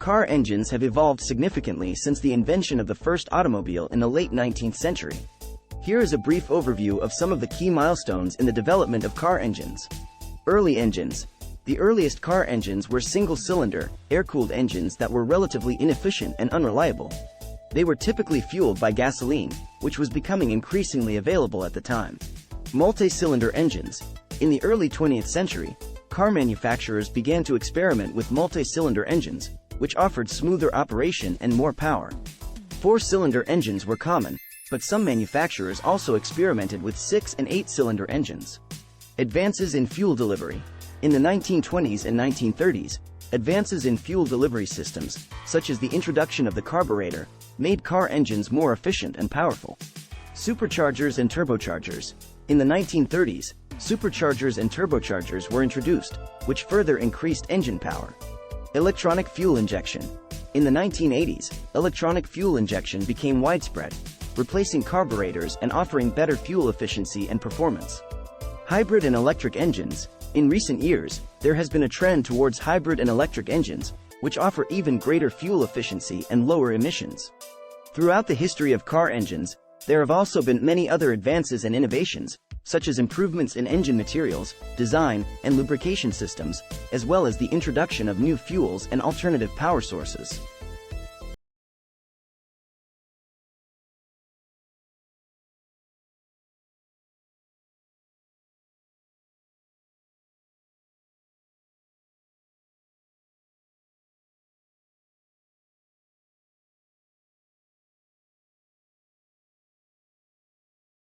Car engines have evolved significantly since the invention of the first automobile in the late 19th century. Here is a brief overview of some of the key milestones in the development of car engines. Early engines. The earliest car engines were single-cylinder, air-cooled engines that were relatively inefficient and unreliable. They were typically fueled by gasoline, which was becoming increasingly available at the time. Multi-cylinder engines. In the early 20th century, car manufacturers began to experiment with multi-cylinder engines, which offered smoother operation and more power. Four-cylinder engines were common, but some manufacturers also experimented with 6- and 8-cylinder engines. Advances in fuel delivery. In the 1920s and 1930s, advances in fuel delivery systems, such as the introduction of the carburetor, made car engines more efficient and powerful. Superchargers and turbochargers. In the 1930s, superchargers and turbochargers were introduced, which further increased engine power. Electronic fuel injection. In the 1980s, electronic fuel injection became widespread, replacing carburetors and offering better fuel efficiency and performance. Hybrid and electric engines. In recent years, there has been a trend towards hybrid and electric engines, which offer even greater fuel efficiency and lower emissions. Throughout the history of car engines, there have also been many other advances and innovations, such as improvements in engine materials, design, and lubrication systems, as well as the introduction of new fuels and alternative power sources.